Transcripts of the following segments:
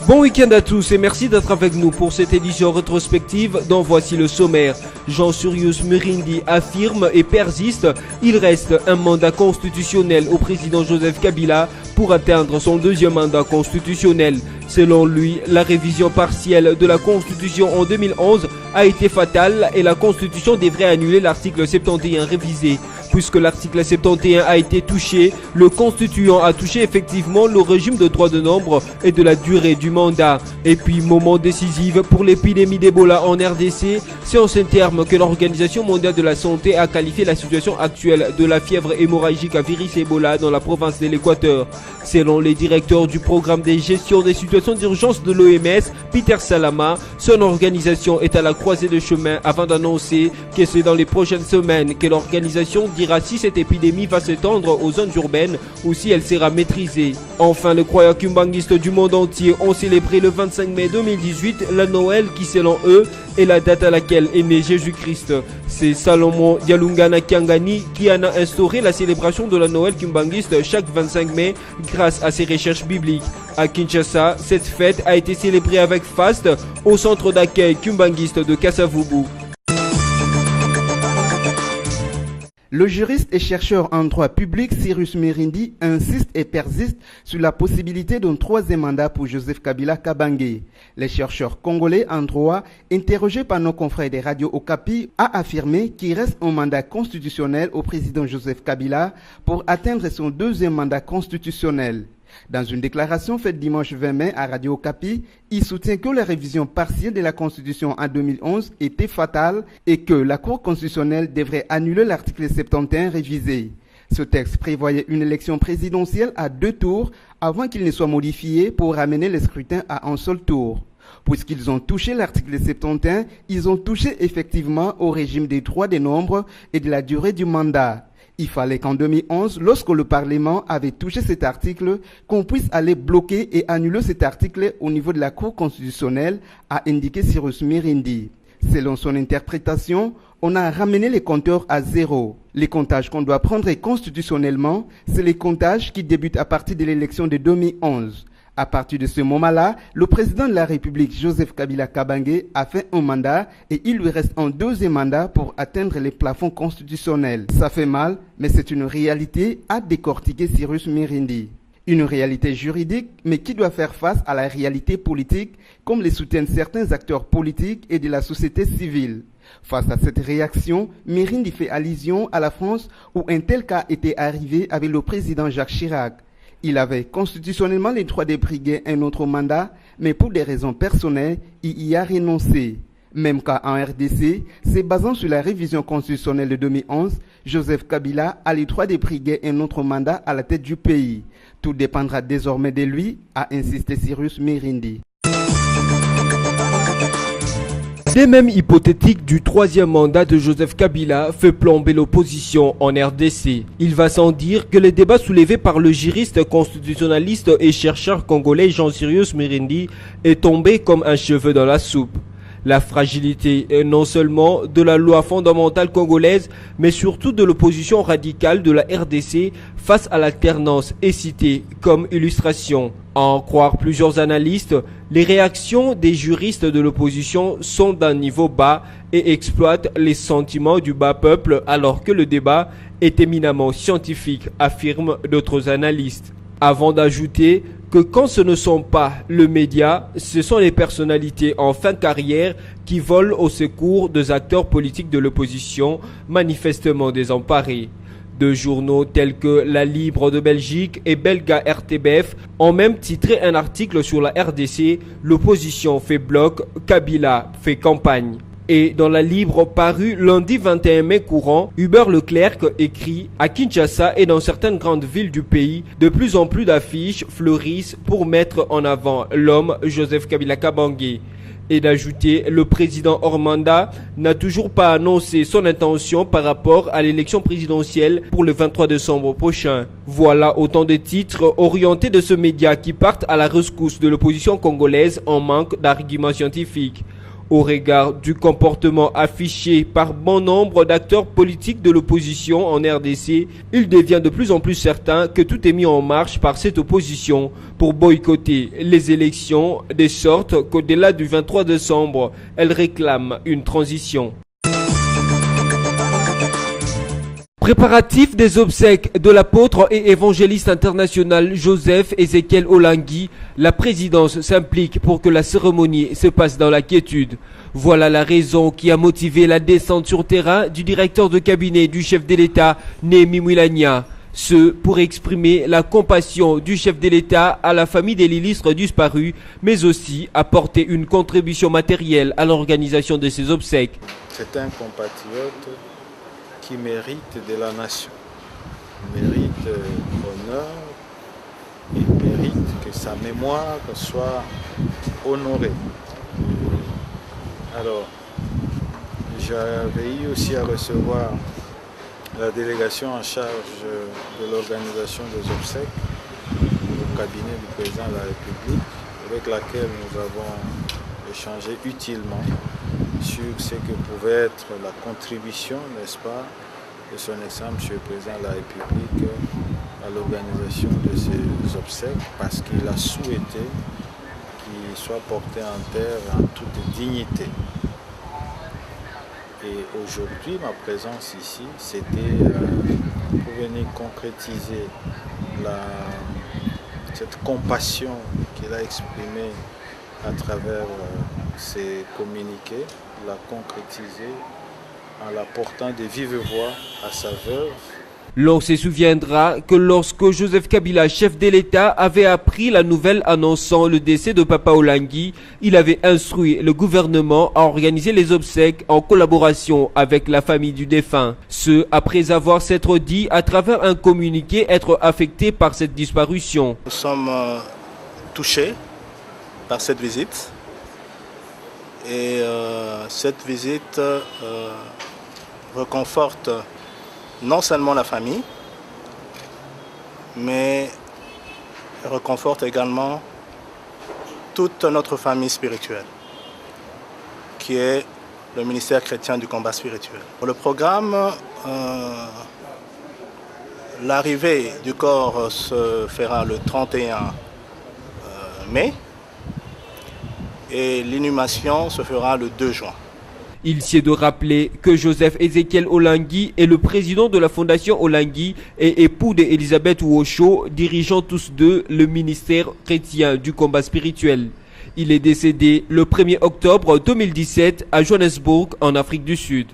Bon week-end à tous et merci d'être avec nous pour cette édition rétrospective dont voici le sommaire. Jean Sirius Mirindi affirme et persiste, il reste un mandat constitutionnel au président Joseph Kabila pour atteindre son deuxième mandat constitutionnel. Selon lui, la révision partielle de la Constitution en 2011 a été fatale et la Constitution devrait annuler l'article 71 révisé. Puisque l'article 71 a été touché, le constituant a touché effectivement le régime de droit de nombre et de la durée du mandat. Et puis, moment décisif pour l'épidémie d'Ebola en RDC, c'est en ces termes que l'Organisation mondiale de la santé a qualifié la situation actuelle de la fièvre hémorragique à virus Ebola dans la province de l'Équateur. Selon les directeurs du programme de gestion des situations d'urgence de l'OMS, Peter Salama, son organisation est à la croisée de chemin avant d'annoncer que c'est dans les prochaines semaines que l'organisation dira si cette épidémie va s'étendre aux zones urbaines ou si elle sera maîtrisée. Enfin, les croyants kimbanguistes du monde entier ont célébré le 25 mai 2018 la Noël qui, selon eux, est la date à laquelle est né Jésus-Christ. C'est Salomon Yalungana Kiangani qui en a instauré la célébration de la Noël kimbanguiste chaque 25 mai grâce à ses recherches bibliques. À Kinshasa, cette fête a été célébrée avec faste au centre d'accueil kimbanguiste de Kasavubu. Le juriste et chercheur en droit public Cyrus Mirindi insiste et persiste sur la possibilité d'un troisième mandat pour Joseph Kabila Kabange. Les chercheurs congolais en droit, interrogés par nos confrères des radios Okapi, a affirmé qu'il reste un mandat constitutionnel au président Joseph Kabila pour atteindre son deuxième mandat constitutionnel. Dans une déclaration faite dimanche 20 mai à Radio Okapi, il soutient que la révision partielle de la Constitution en 2011 était fatale et que la Cour constitutionnelle devrait annuler l'article 71 révisé. Ce texte prévoyait une élection présidentielle à 2 tours avant qu'il ne soit modifié pour ramener le scrutin à un seul tour. Puisqu'ils ont touché l'article 71, ils ont touché effectivement au régime des droits des nombres et de la durée du mandat. Il fallait qu'en 2011, lorsque le Parlement avait touché cet article, qu'on puisse aller bloquer et annuler cet article au niveau de la Cour constitutionnelle, a indiqué Cyrus Mirindi. Selon son interprétation, on a ramené les compteurs à zéro. Les comptages qu'on doit prendre constitutionnellement, c'est les comptages qui débutent à partir de l'élection de 2011. À partir de ce moment-là, le président de la République, Joseph Kabila Kabange, a fait un mandat et il lui reste un deuxième mandat pour atteindre les plafonds constitutionnels. Ça fait mal, mais c'est une réalité, a décortiqué Cyrus Mirindi. Une réalité juridique, mais qui doit faire face à la réalité politique, comme le soutiennent certains acteurs politiques et de la société civile. Face à cette réaction, Mirindi fait allusion à la France où un tel cas était arrivé avec le président Jacques Chirac. Il avait constitutionnellement le droit de briguer un autre mandat, mais pour des raisons personnelles, il y a renoncé. Même cas en RDC, se basant sur la révision constitutionnelle de 2011, Joseph Kabila a le droit de briguer un autre mandat à la tête du pays. Tout dépendra désormais de lui, a insisté Cyrus Mirindi. L'idée même hypothétique du troisième mandat de Joseph Kabila fait plomber l'opposition en RDC. Il va sans dire que les débats soulevés par le juriste constitutionnaliste et chercheur congolais Jean Sirius Mirindi est tombé comme un cheveu dans la soupe. La fragilité est non seulement de la loi fondamentale congolaise, mais surtout de l'opposition radicale de la RDC face à l'alternance est citée comme illustration. À en croire plusieurs analystes, les réactions des juristes de l'opposition sont d'un niveau bas et exploitent les sentiments du bas peuple alors que le débat est éminemment scientifique, affirment d'autres analystes. Avant d'ajouter que quand ce ne sont pas le média, ce sont les personnalités en fin de carrière qui volent au secours des acteurs politiques de l'opposition manifestement désemparés. Deux journaux tels que La Libre de Belgique et Belga RTBF ont même titré un article sur la RDC « L'opposition fait bloc, Kabila fait campagne ». Et dans La Libre paru lundi 21 mai courant, Hubert Leclerc écrit « À Kinshasa et dans certaines grandes villes du pays, de plus en plus d'affiches fleurissent pour mettre en avant l'homme Joseph Kabila Kabange ». Et d'ajouter, le président hors mandat n'a toujours pas annoncé son intention par rapport à l'élection présidentielle pour le 23 décembre prochain. Voilà autant de titres orientés de ce média qui partent à la rescousse de l'opposition congolaise en manque d'arguments scientifiques. Au regard du comportement affiché par bon nombre d'acteurs politiques de l'opposition en RDC, il devient de plus en plus certain que tout est mis en marche par cette opposition pour boycotter les élections, de sorte qu'au-delà du 23 décembre, elle réclame une transition. Préparatif des obsèques de l'apôtre et évangéliste international Joseph Ezekiel Olangui, la présidence s'implique pour que la cérémonie se passe dans la quiétude. Voilà la raison qui a motivé la descente sur terrain du directeur de cabinet du chef de l'État, Némi Mouilania. Ce pour exprimer la compassion du chef de l'État à la famille des l'illustre disparus, mais aussi apporter une contribution matérielle à l'organisation de ces obsèques. C'est un compatriote qui mérite de la nation. Il mérite l'honneur, il mérite que sa mémoire soit honorée. Alors, j'avais eu aussi à recevoir la délégation en charge de l'organisation des obsèques au cabinet du président de la République, avec laquelle nous avons échangé utilement sur ce que pouvait être la contribution, n'est-ce pas, de son Excellence, M. le Président de la République à l'organisation de ces obsèques, parce qu'il a souhaité qu'il soit porté en terre en toute dignité. Et aujourd'hui, ma présence ici, c'était pour venir concrétiser cette compassion qu'il a exprimée à travers ses communiqués, la concrétiser en la portant de vive voix à sa veuve. L'on se souviendra que lorsque Joseph Kabila, chef de l'État, avait appris la nouvelle annonçant le décès de Papa Olangui, il avait instruit le gouvernement à organiser les obsèques en collaboration avec la famille du défunt. Ce, après avoir s'être dit à travers un communiqué être affecté par cette disparition. Nous sommes touchés par cette visite. Et cette visite reconforte non seulement la famille, mais reconforte également toute notre famille spirituelle, qui est le ministère chrétien du combat spirituel. Pour le programme, l'arrivée du corps se fera le 31 mai et l'inhumation se fera le 2 juin. Il sied de rappeler que Joseph Ezekiel Olangui est le président de la fondation Olangui et époux d'Elisabeth Ouocho, dirigeant tous deux le ministère chrétien du combat spirituel. Il est décédé le 1er octobre 2017 à Johannesburg, en Afrique du Sud.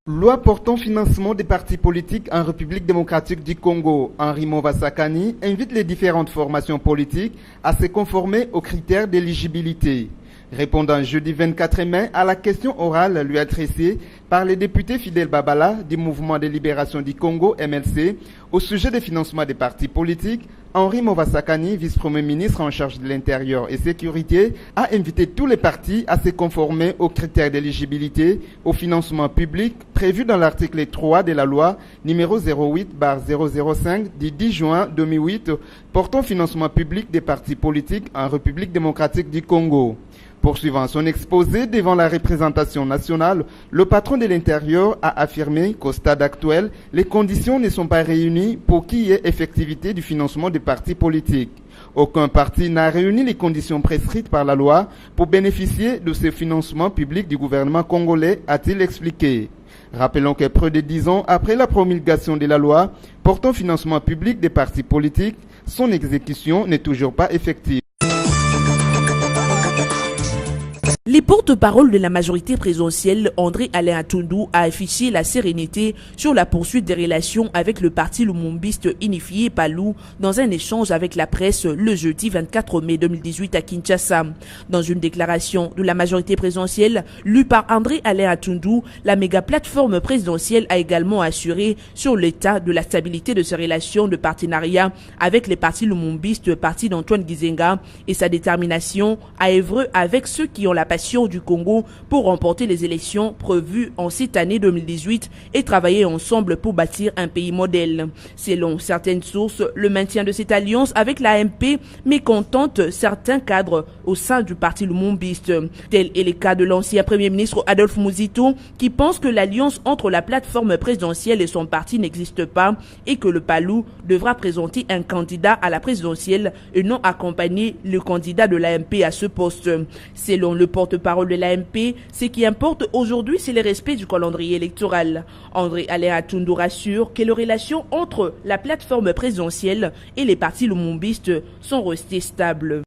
Loi portant financement des partis politiques en République démocratique du Congo, Henri Movasakani invite les différentes formations politiques à se conformer aux critères d'éligibilité. Répondant jeudi 24 mai à la question orale lui adressée par le député Fidel Babala du Mouvement de libération du Congo, MLC, au sujet des financements des partis politiques, Henri Movasakani, vice-premier ministre en charge de l'intérieur et sécurité, a invité tous les partis à se conformer aux critères d'éligibilité au financement public prévus dans l'article 3 de la loi numéro 08/005 du 10 juin 2008 portant financement public des partis politiques en République démocratique du Congo. Poursuivant son exposé devant la représentation nationale, le patron de l'intérieur a affirmé qu'au stade actuel, les conditions ne sont pas réunies pour qu'il y ait effectivité du financement des partis politiques. Aucun parti n'a réuni les conditions prescrites par la loi pour bénéficier de ce financement public du gouvernement congolais, a-t-il expliqué. Rappelons que près de 10 ans après la promulgation de la loi portant financement public des partis politiques, son exécution n'est toujours pas effective. Les porte-paroles de la majorité présidentielle, André Alain Atundou, a affiché la sérénité sur la poursuite des relations avec le parti lumumbiste unifié Palou dans un échange avec la presse le jeudi 24 mai 2018 à Kinshasa. Dans une déclaration de la majorité présidentielle lue par André Alain Atundou, la méga plateforme présidentielle a également assuré sur l'état de la stabilité de ses relations de partenariat avec les partis lumumbistes, parti d'Antoine Gizenga, et sa détermination à œuvrer avec ceux qui ont la pacification du Congo pour remporter les élections prévues en cette année 2018 et travailler ensemble pour bâtir un pays modèle. Selon certaines sources, le maintien de cette alliance avec l'AMP mécontente certains cadres au sein du parti lumumbiste. Tel est le cas de l'ancien Premier ministre Adolphe Muzito qui pense que l'alliance entre la plateforme présidentielle et son parti n'existe pas et que le PALU devra présenter un candidat à la présidentielle et non accompagner le candidat de l'AMP à ce poste. Selon le porte-parole de l'AMP, ce qui importe aujourd'hui, c'est le respect du calendrier électoral. André Alain Atundu rassure que les relations entre la plateforme présidentielle et les partis lumumbistes sont restées stables.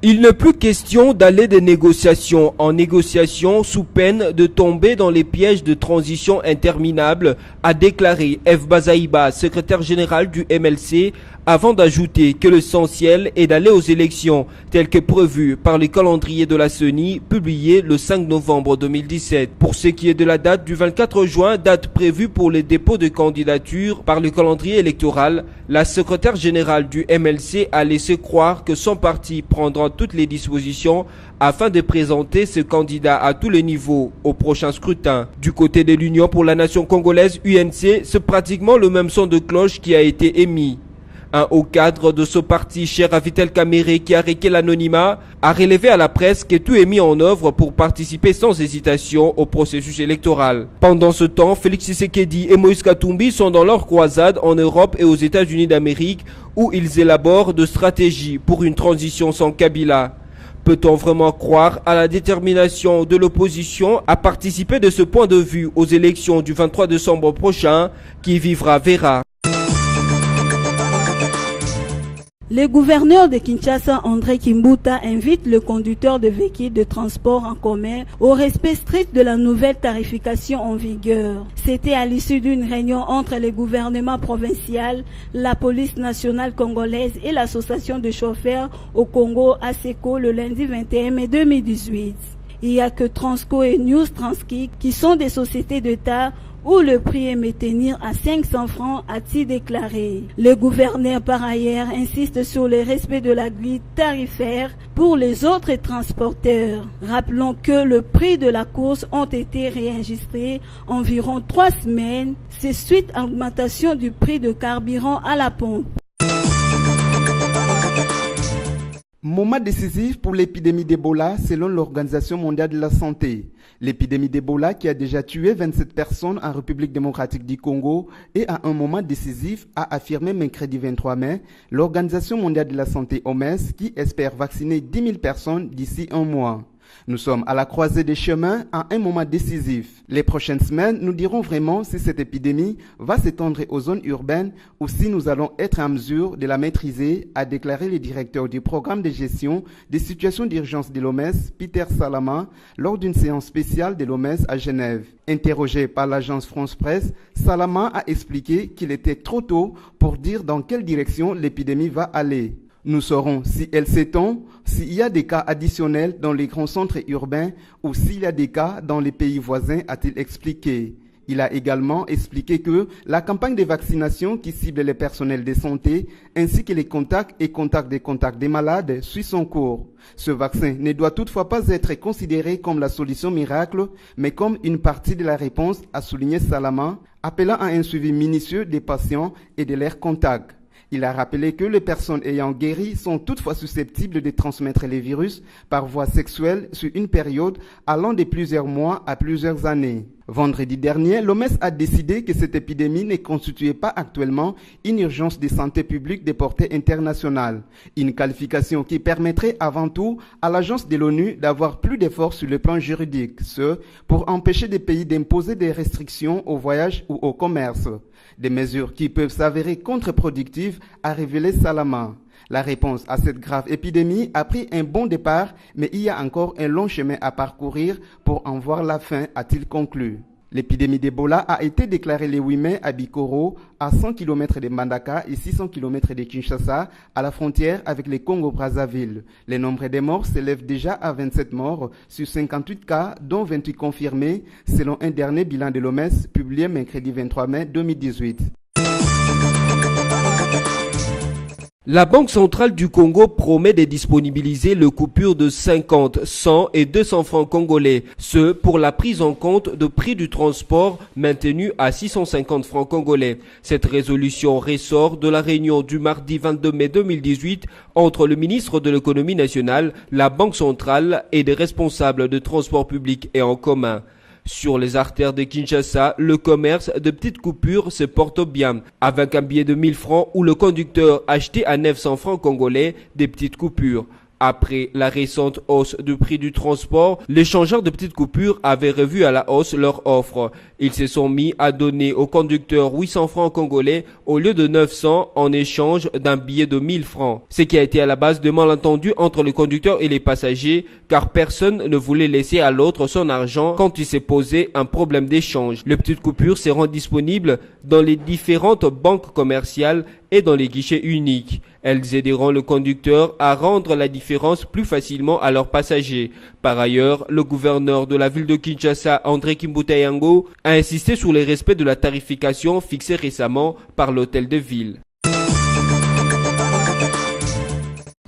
Il n'est plus question d'aller de négociation en négociation sous peine de tomber dans les pièges de transition interminables, a déclaré F. Bazaïba, secrétaire général du MLC, avant d'ajouter que l'essentiel est d'aller aux élections telles que prévues par le calendrier de la CENI publié le 5 novembre 2017. Pour ce qui est de la date du 24 juin, date prévue pour les dépôts de candidature par le calendrier électoral, la secrétaire générale du MLC a laissé croire que son parti prendra toutes les dispositions afin de présenter ce candidat à tous les niveaux au prochain scrutin. Du côté de l'Union pour la nation congolaise, UNC, c'est pratiquement le même son de cloche qui a été émis. Un haut cadre de ce parti, cher à Vital Kamere, qui a requis l'anonymat, a relevé à la presse que tout est mis en œuvre pour participer sans hésitation au processus électoral. Pendant ce temps, Félix Tshisekedi et Moïse Katumbi sont dans leur croisade en Europe et aux États-Unis d'Amérique où ils élaborent de stratégies pour une transition sans Kabila. Peut-on vraiment croire à la détermination de l'opposition à participer de ce point de vue aux élections du 23 décembre prochain? Qui vivra verra. Le gouverneur de Kinshasa, André Kimbuta, invite le conducteur de véhicules de transport en commun au respect strict de la nouvelle tarification en vigueur. C'était à l'issue d'une réunion entre le gouvernement provincial, la police nationale congolaise et l'association de chauffeurs au Congo, ASECO, le lundi 21 mai 2018. Il n'y a que Transco et News Transki qui sont des sociétés d'État où le prix est maintenu à 500 francs, a-t-il déclaré. Le gouverneur, par ailleurs, insiste sur le respect de la grille tarifaire pour les autres transporteurs. Rappelons que le prix de la course ont été réenregistrés environ 3 semaines, c'est suite à l'augmentation du prix de carburant à la pompe. Moment décisif pour l'épidémie d'Ebola selon l'Organisation mondiale de la santé. L'épidémie d'Ebola qui a déjà tué 27 personnes en République démocratique du Congo est à un moment décisif, a affirmé mercredi 23 mai l'Organisation mondiale de la santé OMS qui espère vacciner 10 000 personnes d'ici un mois. Nous sommes à la croisée des chemins à un moment décisif. Les prochaines semaines nous dirons vraiment si cette épidémie va s'étendre aux zones urbaines ou si nous allons être en mesure de la maîtriser, a déclaré le directeur du programme de gestion des situations d'urgence de l'OMS, Peter Salama, lors d'une séance spéciale de l'OMS à Genève. Interrogé par l'agence France Presse, Salama a expliqué qu'il était trop tôt pour dire dans quelle direction l'épidémie va aller. Nous saurons si elle s'étend, s'il y a des cas additionnels dans les grands centres urbains ou s'il y a des cas dans les pays voisins, a-t-il expliqué. Il a également expliqué que la campagne de vaccination qui cible les personnels de santé ainsi que les contacts et contacts des malades suit son cours. Ce vaccin ne doit toutefois pas être considéré comme la solution miracle, mais comme une partie de la réponse, a souligné Salama, appelant à un suivi minutieux des patients et de leurs contacts. Il a rappelé que les personnes ayant guéri sont toutefois susceptibles de transmettre les virus par voie sexuelle sur une période allant de plusieurs mois à plusieurs années. Vendredi dernier, l'OMS a décidé que cette épidémie ne constituait pas actuellement une urgence de santé publique de portée internationale. Une qualification qui permettrait avant tout à l'agence de l'ONU d'avoir plus d'efforts sur le plan juridique, ce pour empêcher des pays d'imposer des restrictions au voyage ou au commerce. Des mesures qui peuvent s'avérer contre-productives, a révélé Salama. La réponse à cette grave épidémie a pris un bon départ, mais il y a encore un long chemin à parcourir pour en voir la fin, a-t-il conclu. L'épidémie d'Ebola a été déclarée le 8 mai à Bikoro, à 100 km de Mbandaka et 600 km de Kinshasa, à la frontière avec le Congo-Brazzaville. Le nombre de morts s'élève déjà à 27 morts sur 58 cas, dont 28 confirmés, selon un dernier bilan de l'OMS publié mercredi 23 mai 2018. La Banque centrale du Congo promet de disponibiliser le coupure de 50, 100 et 200 francs congolais, ce pour la prise en compte de prix du transport maintenu à 650 francs congolais. Cette résolution ressort de la réunion du mardi 22 mai 2018 entre le ministre de l'économie nationale, la Banque centrale et des responsables de transport public et en commun. Sur les artères de Kinshasa, le commerce de petites coupures se porte bien, avec un billet de 1000 francs où le conducteur achetait à 900 francs congolais des petites coupures. Après la récente hausse du prix du transport, les changeurs de petites coupures avaient revu à la hausse leur offre. Ils se sont mis à donner aux conducteurs 800 francs congolais au lieu de 900 en échange d'un billet de 1000 francs. Ce qui a été à la base de malentendus entre le conducteur et les passagers, car personne ne voulait laisser à l'autre son argent quand il s'est posé un problème d'échange. Les petites coupures seront disponibles dans les différentes banques commerciales et dans les guichets uniques. Elles aideront le conducteur à rendre la différence plus facilement à leurs passagers. Par ailleurs, le gouverneur de la ville de Kinshasa, André Kimbuta Yango, a insisté sur le respect de la tarification fixée récemment par l'hôtel de ville.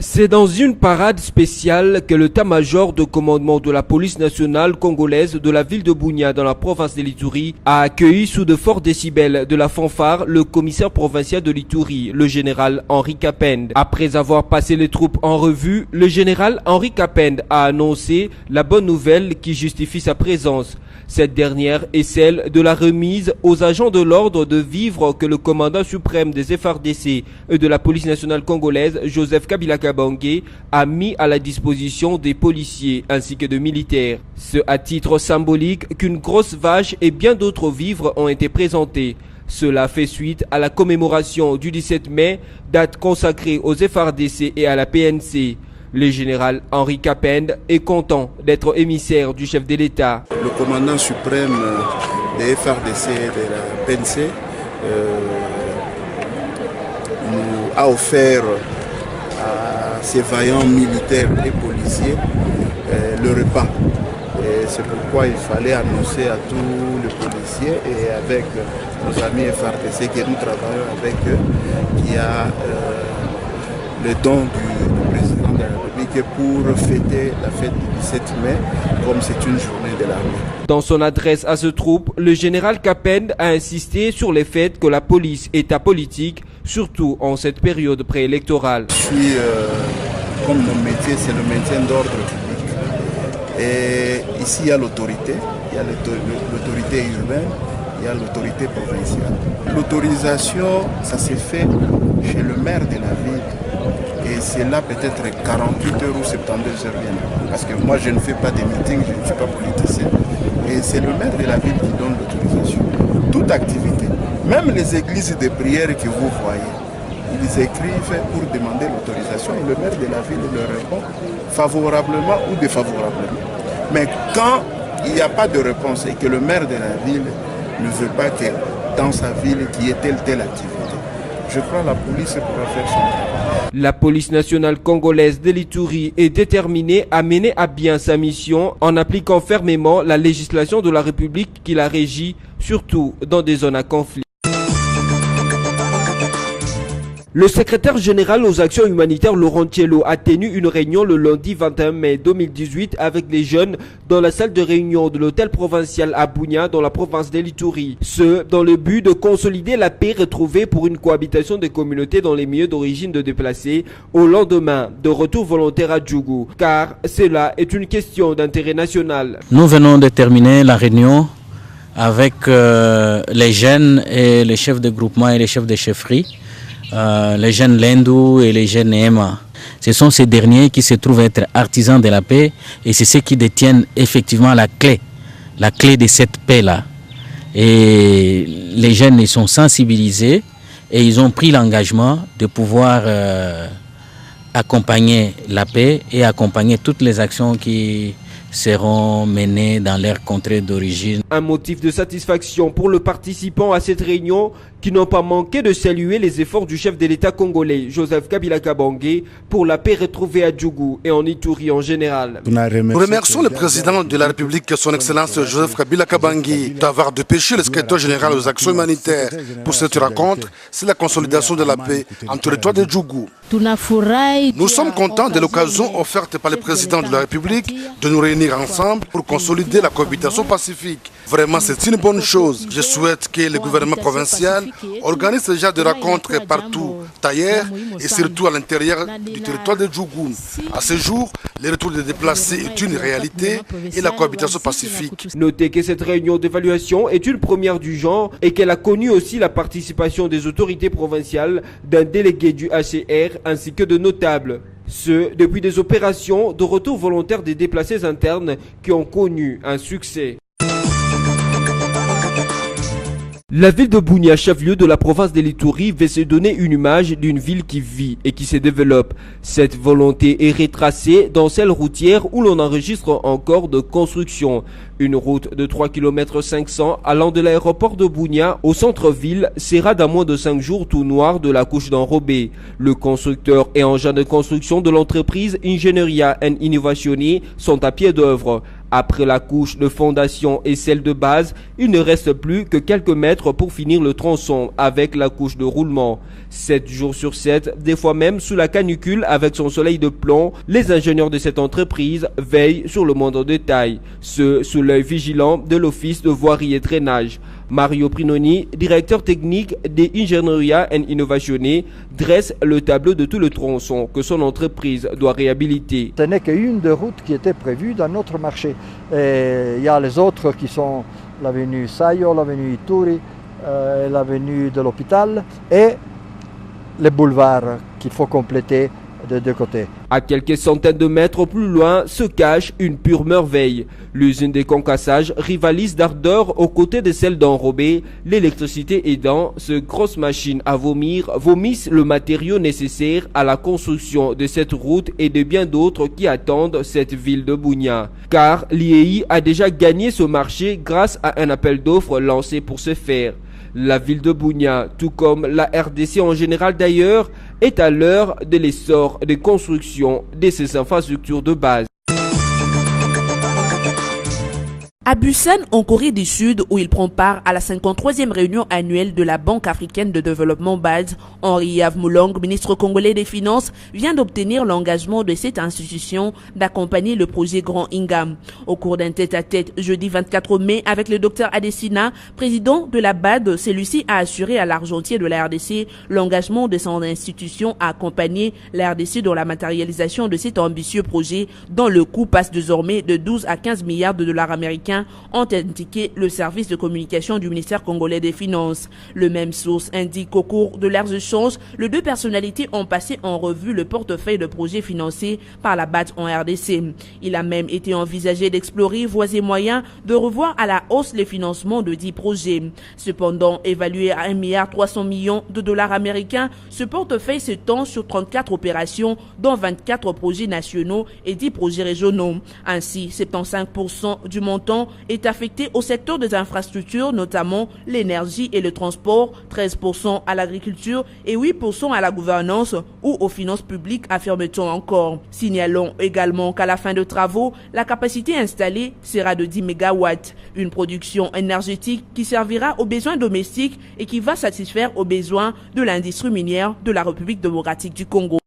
C'est dans une parade spéciale que l'état-major de commandement de la police nationale congolaise de la ville de Bunia dans la province de l'Ituri a accueilli sous de forts décibels de la fanfare le commissaire provincial de l'Ituri, le général Henri Kapend. Après avoir passé les troupes en revue, le général Henri Kapend a annoncé la bonne nouvelle qui justifie sa présence. Cette dernière est celle de la remise aux agents de l'ordre de vivres que le commandant suprême des FARDC et de la police nationale congolaise, Joseph Kabila Kabange, a mis à la disposition des policiers ainsi que de militaires. Ce à titre symbolique qu'une grosse vache et bien d'autres vivres ont été présentés. Cela fait suite à la commémoration du 17 mai, date consacrée aux FARDC et à la PNC. Le général Henri Kapend est content d'être émissaire du chef de l'État. Le commandant suprême des FARDC et de la PNC nous a offert à ces vaillants militaires et policiers le repas. Et c'est pourquoi il fallait annoncer à tous les policiers et avec nos amis FARDC que nous travaillons avec eux, qui a le don du président de la République pour fêter la fête du 17 mai, comme c'est une journée de l'armée. Dans son adresse à ce troupe, le général Kapend a insisté sur le fait que la police est apolitique, surtout en cette période préélectorale. Je suis, comme mon métier, c'est le maintien d'ordre public. Et ici, il y a l'autorité, il y a l'autorité urbaine, il y a l'autorité provinciale. L'autorisation, ça s'est fait chez le maire de la ville. Et c'est là peut-être 48 heures ou 72 heures bien. Parce que moi, je ne fais pas de meetings, je ne suis pas politicien. Et c'est le maire de la ville qui donne l'autorisation. Toute activité, même les églises de prière que vous voyez, ils écrivent pour demander l'autorisation et le maire de la ville leur répond favorablement ou défavorablement. Mais quand il n'y a pas de réponse et que le maire de la ville ne veut pas que dans sa ville qu'il y ait telle activité, je crois que la police pourra faire son travail. La police nationale congolaise de l'Ituri est déterminée à mener à bien sa mission en appliquant fermement la législation de la République qui la régit, surtout dans des zones à conflit. Le secrétaire général aux actions humanitaires Laurent Thiello a tenu une réunion le lundi 21 mai 2018 avec les jeunes dans la salle de réunion de l'hôtel provincial à Bunia dans la province de l'Ituri. Ce, dans le but de consolider la paix retrouvée pour une cohabitation des communautés dans les milieux d'origine de déplacés au lendemain de retour volontaire à Djougou. Car cela est une question d'intérêt national. Nous venons de terminer la réunion avec les jeunes et les chefs de groupement et les chefs de chefferie. Les jeunes Lendou et les jeunes Ema. Ce sont ces derniers qui se trouvent être artisans de la paix et c'est ceux qui détiennent effectivement la clé de cette paix-là. Et les jeunes ils sont sensibilisés et ils ont pris l'engagement de pouvoir accompagner la paix et accompagner toutes les actions qui seront menées dans leur contrée d'origine. Un motif de satisfaction pour le participant à cette réunion qui n'ont pas manqué de saluer les efforts du chef de l'État congolais, Joseph Kabila Kabange, pour la paix retrouvée à Djougou et en Ituri en général. Nous remercions le président de la République, son Excellence Joseph Kabila Kabange, d'avoir dépêché le secrétaire général aux actions humanitaires pour cette rencontre. C'est la consolidation de la paix en territoire de Djougou. Nous sommes contents de l'occasion offerte par le président de la République de nous réunir ensemble pour consolider la cohabitation pacifique. Vraiment, c'est une bonne chose. Je souhaite que le gouvernement provincial organise ce genre de rencontres partout ailleurs et surtout à l'intérieur du territoire de Djougoum. À ce jour, le retour des déplacés est une réalité et la cohabitation pacifique. Notez que cette réunion d'évaluation est une première du genre et qu'elle a connu aussi la participation des autorités provinciales, d'un délégué du HCR ainsi que de notables. Ce, depuis des opérations de retour volontaire des déplacés internes qui ont connu un succès. La ville de Bunia, chef-lieu de la province de l'Ituri, veut se donner une image d'une ville qui vit et qui se développe. Cette volonté est retracée dans celle routière où l'on enregistre encore de construction. Une route de 3 km 500 allant de l'aéroport de Bunia au centre-ville sera dans moins de 5 jours tout noir de la couche d'enrobé. Le constructeur et engin de construction de l'entreprise Ingegneria and Innovationi sont à pied d'œuvre. Après la couche de fondation et celle de base, il ne reste plus que quelques mètres pour finir le tronçon avec la couche de roulement. 7 jours sur 7, des fois même sous la canicule avec son soleil de plomb, les ingénieurs de cette entreprise veillent sur le moindre détail, ce sous l'œil vigilant de l'Office de voirie et traînage. Mario Prinoni, directeur technique des Ingegneria and Innovationi, dresse le tableau de tout le tronçon que son entreprise doit réhabiliter. Ce n'est qu'une des routes qui était prévue dans notre marché. Et il y a les autres qui sont l'avenue Sayo, l'avenue Ituri, l'avenue de l'hôpital et les boulevards qu'il faut compléter de deux côtés. À quelques centaines de mètres plus loin se cache une pure merveille. L'usine des concassages rivalise d'ardeur aux côtés de celle d'enrobé. L'électricité aidant, ce grosse machine à vomir vomissent le matériau nécessaire à la construction de cette route et de bien d'autres qui attendent cette ville de Bunia. Car l'IEI a déjà gagné ce marché grâce à un appel d'offres lancé pour ce faire. La ville de Bunia, tout comme la RDC en général d'ailleurs, est à l'heure de l'essor des constructions de ces infrastructures de base. À Busan, en Corée du Sud, où il prend part à la 53e réunion annuelle de la Banque africaine de développement BAD, Henri Yavmoulang, ministre congolais des Finances, vient d'obtenir l'engagement de cette institution d'accompagner le projet Grand Ingam. Au cours d'un tête-à-tête jeudi 24 mai avec le Dr Adesina, président de la BAD, celui-ci a assuré à l'argentier de la RDC l'engagement de son institution à accompagner la RDC dans la matérialisation de cet ambitieux projet dont le coût passe désormais de 12 à 15 milliards de dollars américains, ont indiqué le service de communication du ministère congolais des Finances. Le même source indique qu'au cours de leurs échanges, les deux personnalités ont passé en revue le portefeuille de projets financés par la BAD en RDC. Il a même été envisagé d'explorer voies et moyens de revoir à la hausse les financements de 10 projets. Cependant, évalué à 1,3 milliard de dollars américains, ce portefeuille s'étend sur 34 opérations, dont 24 projets nationaux et 10 projets régionaux. Ainsi, 75% du montant est affecté au secteur des infrastructures, notamment l'énergie et le transport, 13% à l'agriculture et 8% à la gouvernance ou aux finances publiques, affirme-t-on encore. Signalons également qu'à la fin de travaux, la capacité installée sera de 10 MW, une production énergétique qui servira aux besoins domestiques et qui va satisfaire aux besoins de l'industrie minière de la République démocratique du Congo.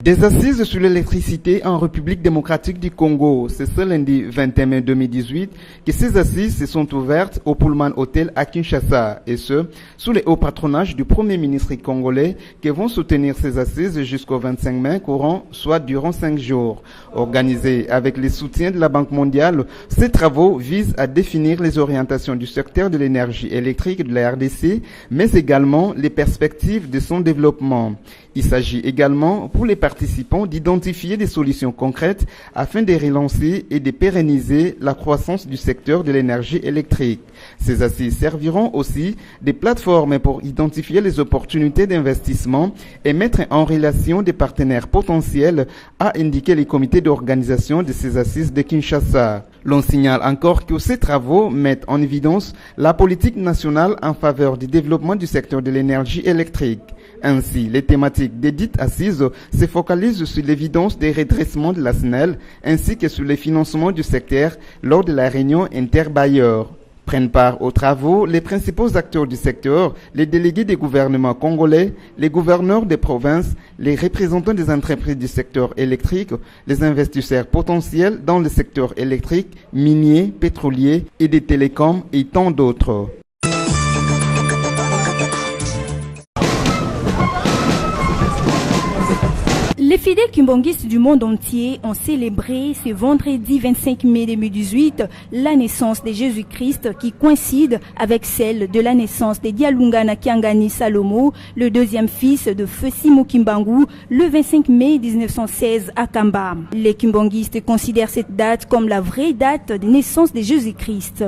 Des assises sur l'électricité en République démocratique du Congo. C'est ce lundi 21 mai 2018 que ces assises se sont ouvertes au Pullman Hotel à Kinshasa, et ce, sous le haut patronage du Premier ministre congolais qui vont soutenir ces assises jusqu'au 25 mai courant, soit durant 5 jours. Organisés avec le soutien de la Banque mondiale, ces travaux visent à définir les orientations du secteur de l'énergie électrique de la RDC, mais également les perspectives de son développement. Il s'agit également pour les participants d'identifier des solutions concrètes afin de relancer et de pérenniser la croissance du secteur de l'énergie électrique. Ces assises serviront aussi des plateformes pour identifier les opportunités d'investissement et mettre en relation des partenaires potentiels, a indiqué les comités d'organisation de ces assises de Kinshasa. L'on signale encore que ces travaux mettent en évidence la politique nationale en faveur du développement du secteur de l'énergie électrique. Ainsi, les thématiques des dites assises se focalisent sur l'évidence des redressements de la SNEL ainsi que sur les financements du secteur lors de la réunion interbailleurs. Prennent part aux travaux les principaux acteurs du secteur, les délégués des gouvernements congolais, les gouverneurs des provinces, les représentants des entreprises du secteur électrique, les investisseurs potentiels dans le secteur électrique, minier, pétrolier et des télécoms et tant d'autres. Les fidèles kimbongistes du monde entier ont célébré ce vendredi 25 mai 2018 la naissance de Jésus-Christ qui coïncide avec celle de la naissance de Dialungana Kiangani Salomo, le deuxième fils de Feu Simo Kimbangu, le 25 mai 1916 à Kamba. Les kimbongistes considèrent cette date comme la vraie date de naissance de Jésus-Christ.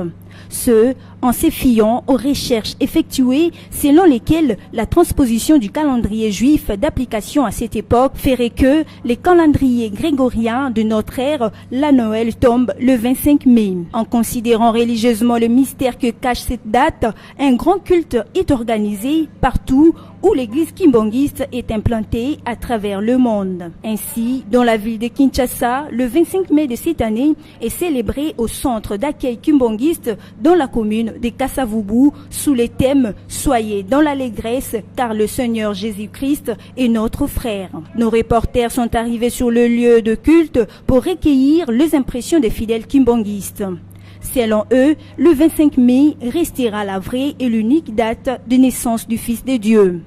Ce, en se fiant aux recherches effectuées selon lesquelles la transposition du calendrier juif d'application à cette époque ferait que les calendriers grégoriens de notre ère, la Noël tombe le 25 mai. En considérant religieusement le mystère que cache cette date, un grand culte est organisé partout où l'église kimbongiste est implantée à travers le monde. Ainsi, dans la ville de Kinshasa, le 25 mai de cette année est célébré au centre d'accueil kimbongiste dans la commune de Kasavubu sous les thèmes « Soyez dans l'allégresse car le Seigneur Jésus-Christ est notre frère ». Nos reporters sont arrivés sur le lieu de culte pour recueillir les impressions des fidèles kimbongistes. Selon eux, le 25 mai restera la vraie et l'unique date de naissance du Fils de Dieu.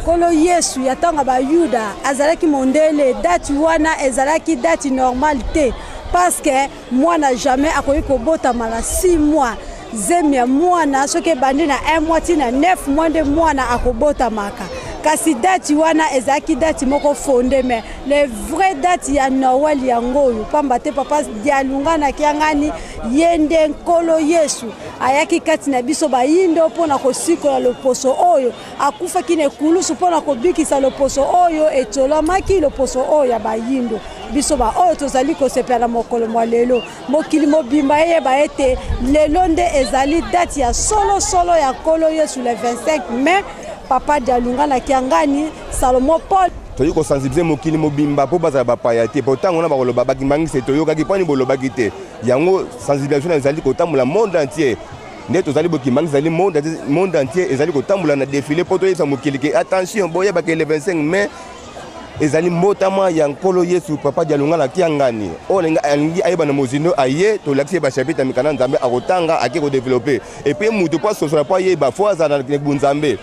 Kolo Yesu yatanga ba Yuda azalaki mondele date wana ezalaki date normalité parce que moi n'a jamais akoki kobota mala 6 mois zemia mwana soke bandi na 1 mois tina 9 mois de mwana akobota maka kasi date wana ezalaki date moko fondé mais les vraies dates ya Noël yango pamba te papa Dialungana Kiangani yende Kolo Yesu ayaki kati na biso bayindo pona kosikola loposo oyo akufa kine kulusu pona kobikisa loposo oyo etolamaki loposo oyo ya bayindo biso ba oyo tozali kosepela mokolo mwa lelo mokili mobimba ye ba ete lelo nde ezali date ya solo ya Kolo Yesu le 25 mai papa Dialungana Kiangani Salomo Paul toyi ko sensibiliser mokili mobimba po bazala bapaya te pourtant on a ba koloba bakimangisi toyokaki pani bolobaki te yango sensibilisation ezali kotambola monde entier nde tozali bokimangisi ezali monde entier ezali kotambola na défilé po toyebisa mokili ke attention boyeba ke le 25 mai ezali mbotama ya Nkolo Yesu papa Dialungana Kiangani olinga alingi ayeba na mozindo aye tolakisi ba chapitre mikana nzambe akotanga ake ko développer et puis mutu po sosola po yeba fo azana na bunzambe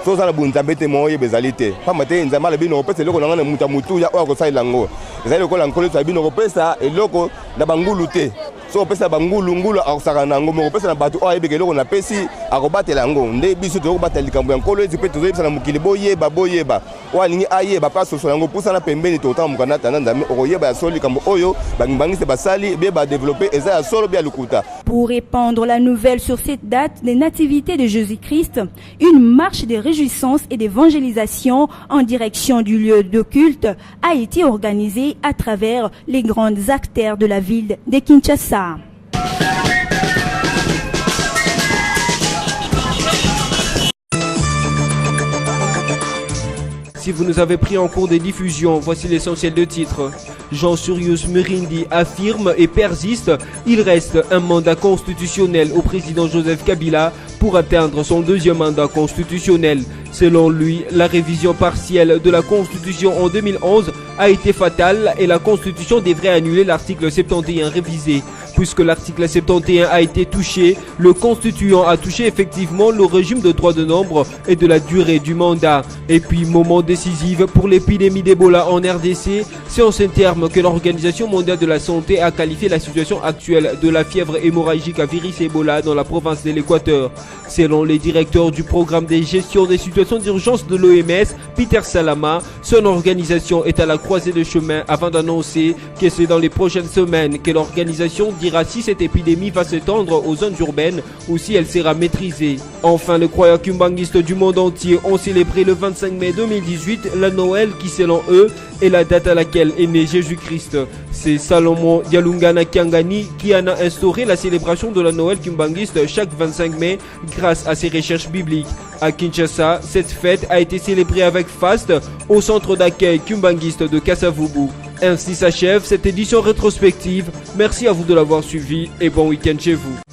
soza na bunzambe te moye bezalite pamba te nzambe bino opesa eloko nanga na mutu ya ko saila ngo ezali ko la Nkolo Yesu bino kopesa eloko na bangulu te so opesa bangulu akusaka nango mo opesa na batu o ayebeke eloko na pesi akobatela ngo nde biso to kobatela likambo ya Nkolo Yesu pe tozoyebisa na mokili boyeba walingi ayeba pa soso yango pusana pembeni to tamu kana tanda nzambe okoyeba ya solo likambo oyo bangibangise basali be ba développer eza ya solo bia lukuta. Pour répandre la nouvelle sur cette date de nativité de Jésus-Christ, une marche de réjouissance et d'évangélisation en direction du lieu de culte a été organisée à travers les grandes artères de la ville de Kinshasa. Si vous nous avez pris en cours de diffusion, voici l'essentiel de titres. Jean Surius Murindi affirme et persiste, il reste un mandat constitutionnel au président Joseph Kabila pour atteindre son deuxième mandat constitutionnel. Selon lui, la révision partielle de la Constitution en 2011 a été fatale et la Constitution devrait annuler l'article 71 révisé. Puisque l'article 71 a été touché, le constituant a touché effectivement le régime de droit de nombre et de la durée du mandat. Et puis, moment décisif pour l'épidémie d'Ebola en RDC, c'est en ces termes que l'Organisation mondiale de la santé a qualifié la situation actuelle de la fièvre hémorragique à virus Ebola dans la province de l'Équateur. Selon les directeurs du programme de gestion des situations d'urgence de l'OMS, Peter Salama, son organisation est à la croisée de chemin avant d'annoncer que c'est dans les prochaines semaines que l'organisation dira si cette épidémie va s'étendre aux zones urbaines ou si elle sera maîtrisée. Enfin, les croyants kimbanguistes du monde entier ont célébré le 25 mai 2018 la Noël qui, selon eux, est la date à laquelle est né Jésus-Christ. C'est Salomon Dialungana Kiangani qui en a instauré la célébration de la Noël kimbanguiste chaque 25 mai grâce à ses recherches bibliques. À Kinshasa, cette fête a été célébrée avec faste au centre d'accueil kimbanguiste de Kasavubu. Ainsi s'achève cette édition rétrospective. Merci à vous de l'avoir suivi et bon week-end chez vous.